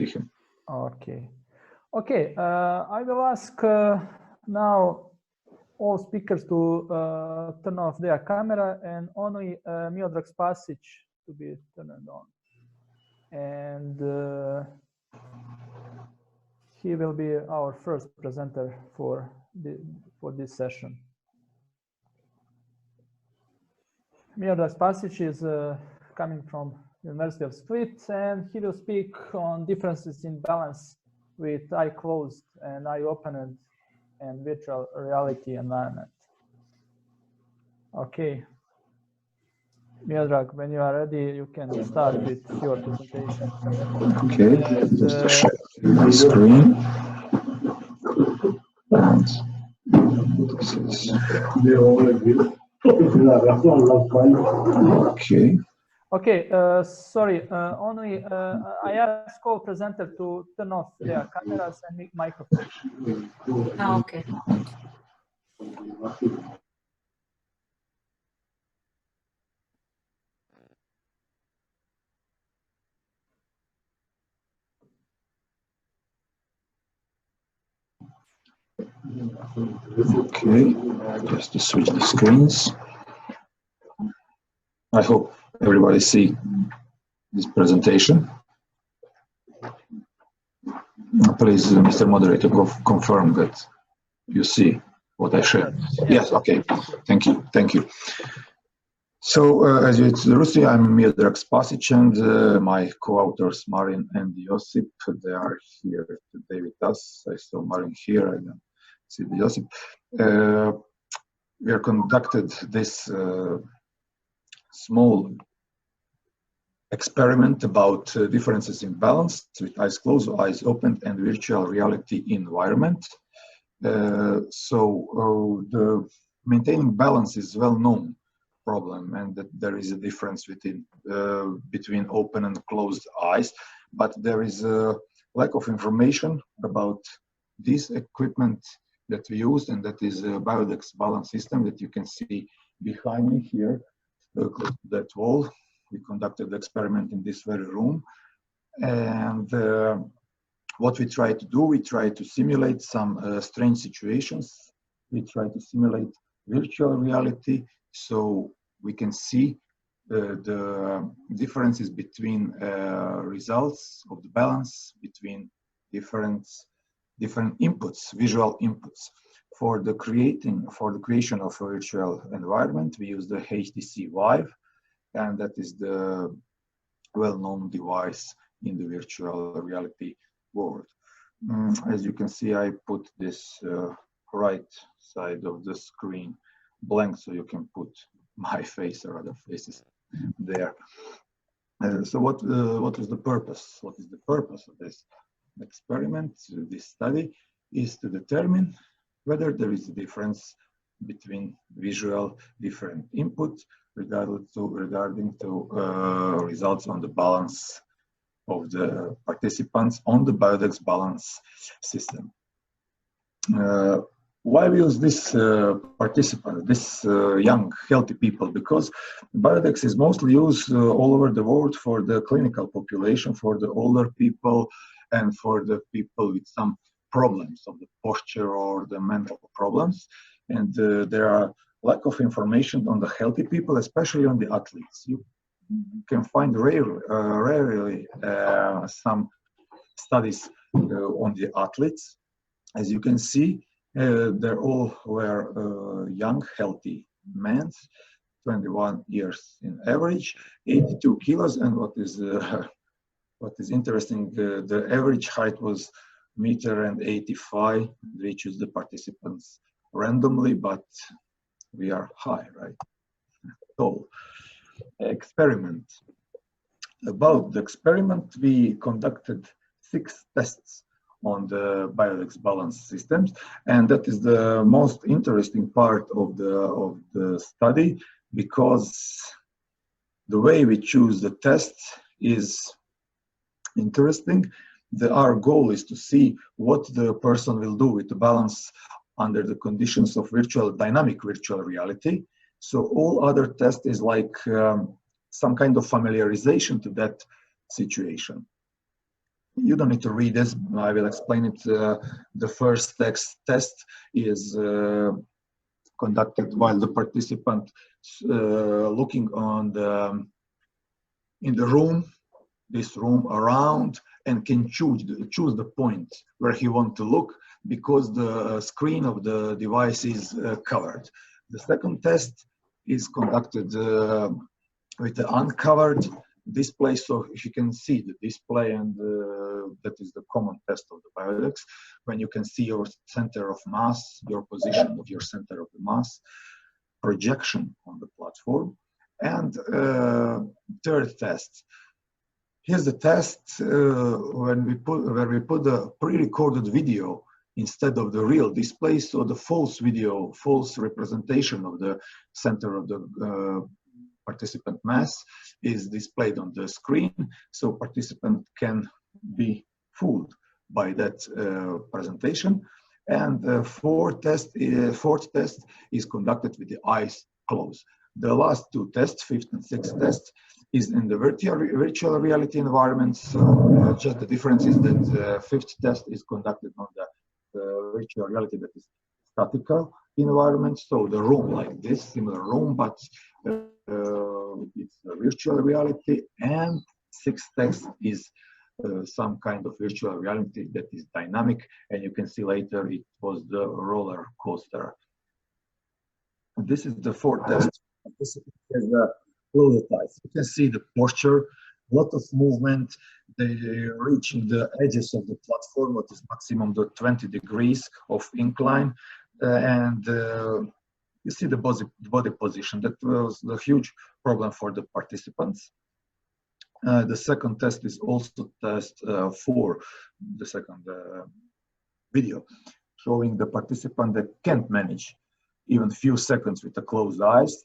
him. Okay. Okay, I will ask now all speakers to turn off their camera and only Miodrag Spasic to be turned on. And he will be our first presenter for this session. Miodrag Spasic is coming from University of Split, and he will speak on differences in balance with eye closed and eye opened and virtual reality environment. Okay. Miodrag, when you are ready, you can start with your presentation. Okay, just to share my screen. And this is okay. Okay, sorry, only I ask all presenters to turn off their cameras and microphones. Okay. Okay, just to switch the screens. I hope everybody see this presentation. Please, Mr. Moderator, confirm that you see what I shared. Yes, okay. Thank you. Thank you. So, as you introduced me, I'm Miodrag Spasic, and my co-authors Marin and Josip, they are here today with us. I saw Marin here, I don't see Josip. We have conducted this small experiment about differences in balance with eyes closed, eyes opened, and virtual reality environment. The maintaining balance is well-known problem, and that there is a difference between open and closed eyes, but there is a lack of information about this equipment that we used, and that is a Miodrag balance system that you can see behind me here, that wall. We conducted the experiment in this very room, and what we try to do, we try to simulate some strange situations. We try to simulate virtual reality, so we can see the differences between results of the balance between different inputs, visual inputs. For the creation of a virtual environment, we use the HTC Vive, and that is the well-known device in the virtual reality world. As you can see, I put this right side of the screen blank, so you can put my face or other faces there. So what is the purpose? What is the purpose of this experiment, this study, is to determine whether there is a difference between visual different inputs regarding to results on the balance of the participants on the Miodrag balance system. Why we use this participant, this young, healthy people? Because Miodrag is mostly used all over the world for the clinical population, for the older people, and for the people with some problems of the posture or the mental problems. And there are lack of information on the healthy people, especially on the athletes. You can find rarely some studies on the athletes. As you can see, they all were young, healthy men, 21 years in average, 82 kilos, and what is interesting, the average height was 1.85 m. We choose the participants randomly, but we are high, right? Tall. Experiment. About the experiment, we conducted 6 tests on the Miodrag balance systems, and that is the most interesting part of the study, because the way we choose the test is interesting. Our goal is to see what the person will do with the balance under the conditions of dynamic virtual reality. So all other tests is like some kind of familiarization to that situation. You don't need to read this. I will explain it. The first test is conducted while the participant looking on in the room, this room around, and can choose the point where he wants to look because the screen of the device is covered. The second test is conducted with the uncovered display, so you can see the display, and that is the common test of the biodex, when you can see your center of mass, your position of your center of the mass, projection on the platform. And third test. Here's the test where we put the pre-recorded video instead of the real display, so the false video, false representation of the center of the participant mass is displayed on the screen, so participant can be fooled by that presentation. And the fourth test is conducted with the eyes closed. The last two tests, fifth and sixth test, is in the virtual reality environment. So just the difference is that the fifth test is conducted on the virtual reality that is statical environment. So the room like this, similar room, but it's a virtual reality. And sixth test is some kind of virtual reality that is dynamic, and you can see later it was the roller coaster. And this is the fourth test. This is the closed eyes. You can see the posture, a lot of movement. They reaching the edges of the platform, what is maximum the 20 degrees of incline, and you see the body position. That was the huge problem for the participants. The second test is also test for the second video, showing the participant that can't manage even few seconds with the closed eyes.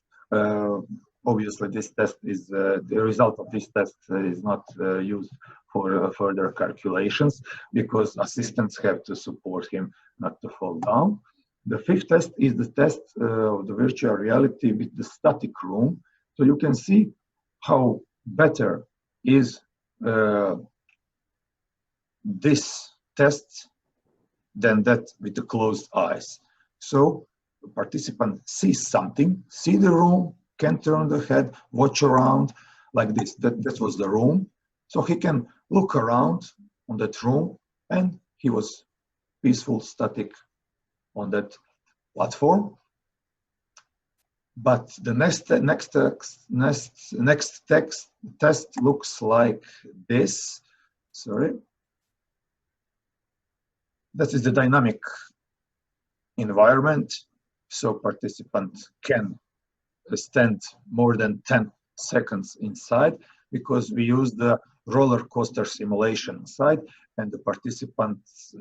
Obviously, this test is the result of this test is not used for further calculations because assistants have to support him not to fall down. The fifth test is the test of the virtual reality with the static room. So you can see how better is this test than that with the closed eyes. So the participant sees something, see the room, can turn the head, watch around like this. That was the room. So he can look around on that room, and he was peaceful, static on that platform. But the next test looks like this. Sorry. That is the dynamic environment. So participant can stand more than 10 seconds inside because we use the roller coaster simulation inside, and the participants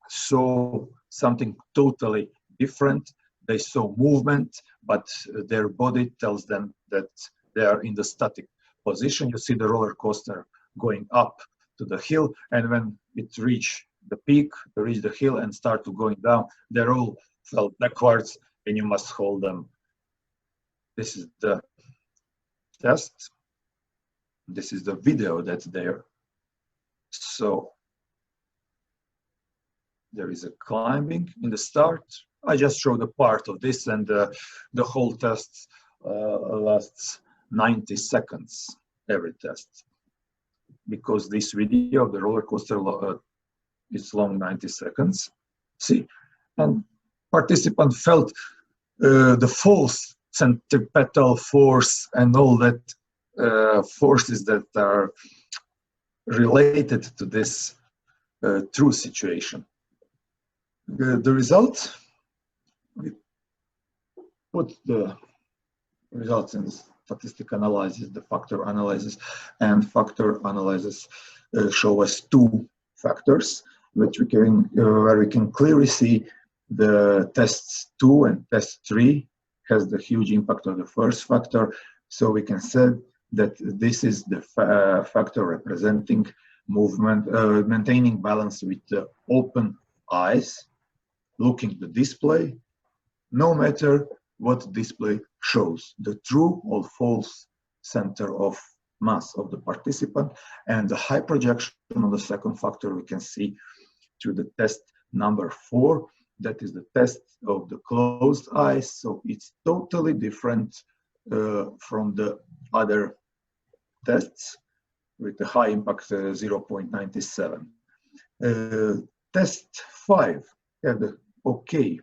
saw something totally different. They saw movement, but their body tells them that they are in the static position. You see the roller coaster going up to the hill, and when it reach the peak, they reach the hill and start to going down, they all fell backwards, and you must hold them. This is the test. This is the video that's there. So there is a climbing in the start. I just showed a part of this, and the whole test lasts 90 seconds, every test. Because this video of the roller coaster is long 90 seconds. See, and participant felt the false centripetal force and all that forces that are related to this true situation. The result, we put the results in the statistical analysis, the factor analysis, and factor analysis show us two factors which we can where we can clearly see the tests 2 and test 3 has the huge impact on the first factor. So we can say that this is the factor representing movement, maintaining balance with the open eyes, looking at the display, no matter what display shows, the true or false center of mass of the participant, and the high projection on the second factor we can see to the test number 4. That is the test of the closed eyes. So it's totally different from the other tests with the high impact 0.97. Test 5 had a okay,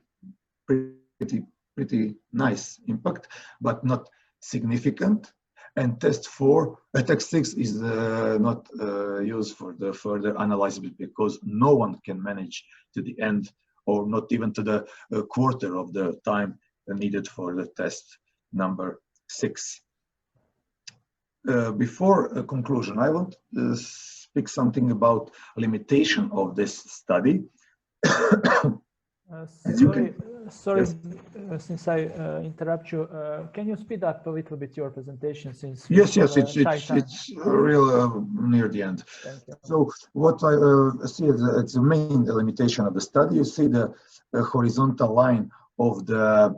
pretty nice impact, but not significant. And test 6 is not used for the further analysis because no one can manage to the end, or not even to the quarter of the time needed for the test number 6. Before a conclusion, I want to speak something about limitation of this study. Sorry, yes. Since I interrupt you, can you speed up a little bit your presentation since yes, it's real near the end. Thank you. So what I see is it's the main limitation of the study. You see the horizontal line of the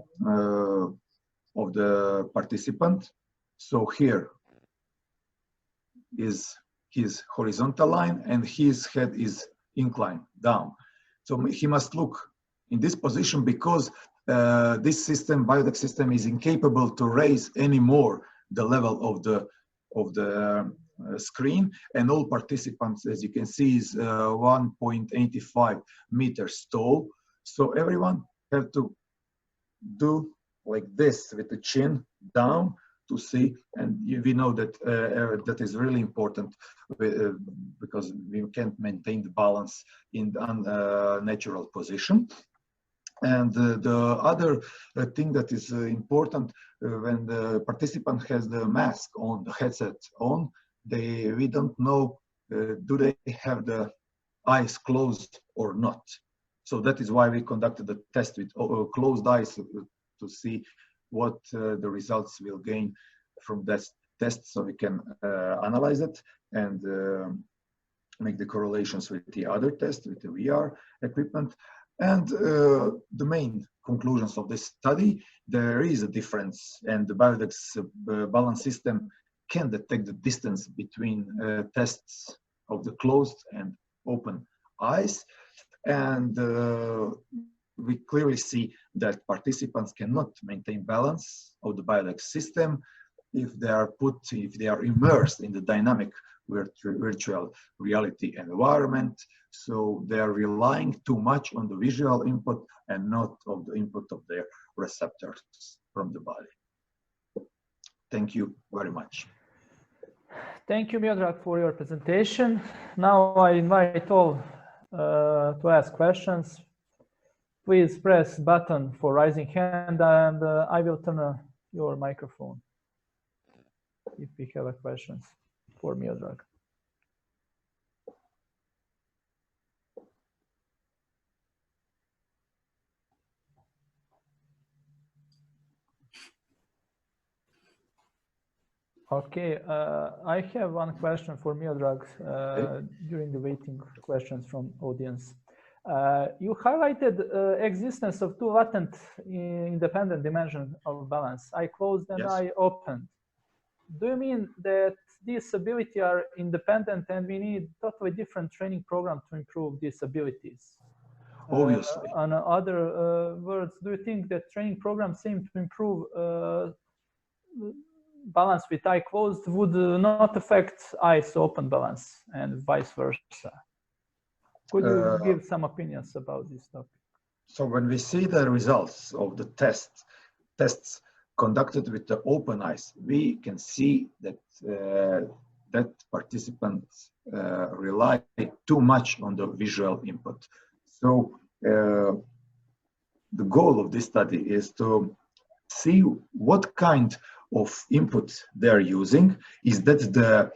participant. So here is his horizontal line, and his head is inclined down. So he must look in this position because this system, Miodrag system, is incapable to raise anymore the level of the screen, and all participants, as you can see, is 1.85 meters tall. So everyone have to do like this with the chin down to see, and we know that that is really important because we can't maintain the balance in the natural position. And the other thing that is important when the participant has the mask on, the headset on, we don't know do they have the eyes closed or not. So that is why we conducted the test with closed eyes to see what the results will gain from that test, so we can analyze it and make the correlations with the other test, with the VR equipment. And the main conclusions of this study, there is a difference, and the Miodrag's balance system can detect the distance between tests of the closed and open eyes. And we clearly see that participants cannot maintain balance of the Miodrag system if they are immersed in the dynamic virtual reality environment. So they are relying too much on the visual input and not on the input of their receptors from the body. Thank you very much. Thank you, Miodrag, for your presentation. Now I invite all to ask questions. Please press button for raising hand, and I will turn your microphone if we have questions for Miodrag. Okay, I have one question for Miodrag during the waiting questions from audience. You highlighted existence of two latent independent dimensions of balance, eye closed and eye open. Do you mean that these abilities are independent and we need totally different training program to improve these abilities? Obviously. On other words, do you think that training programs seem to improve balance with eye closed would not affect eyes open balance and vice versa? Could you give some opinions about this topic? So when we see the results of the tests conducted with the open eyes, we can see that that participants rely too much on the visual input. So the goal of this study is to see what kind of input they're using. Is that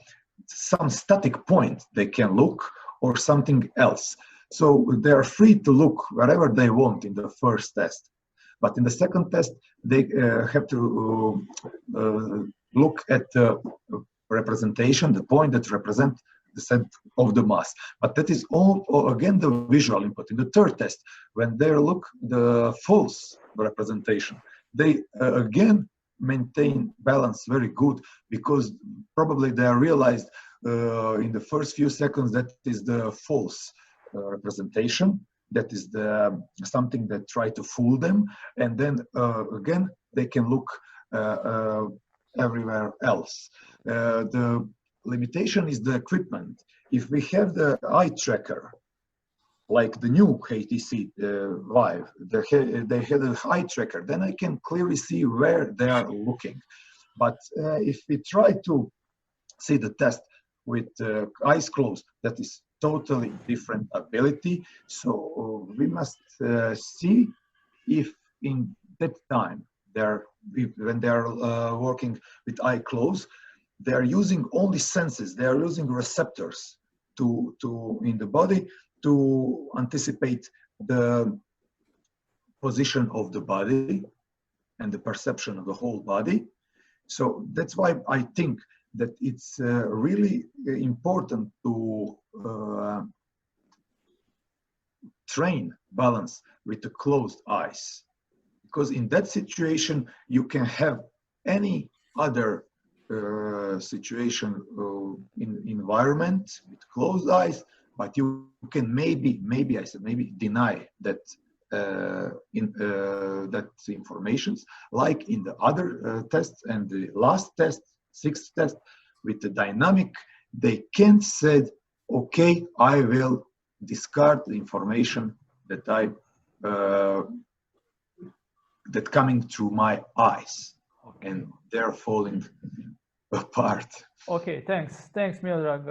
some static point they can look or something else? So they're free to look wherever they want in the first test. But in the second test, they have to look at the representation, the point that represents the center of the mass. But that is all again the visual input. In the third test, when they look the false representation, they again maintain balance very good, because probably they realized in the first few seconds that is the false representation, that is the something that try to fool them, and then again they can look everywhere else. The limitation is the equipment. If we have the eye tracker, like the new HTC Vive, they had a eye tracker, then I can clearly see where they are looking. But if we try to see the test with eyes closed, that is totally different ability. So we must see if in that time when they are working with eye closed, they are using only senses. They are using receptors to in the body to anticipate the position of the body and the perception of the whole body. So that's why I think that it's really important to train balance with the closed eyes, because in that situation you can have any other situation in environment with closed eyes, but you can maybe deny that that informations, like in the other tests and the last test, sixth test with the dynamic, they can say, okay, I will discard the information that that coming through my eyes, and they're falling apart. Okay, thanks, Miodrag.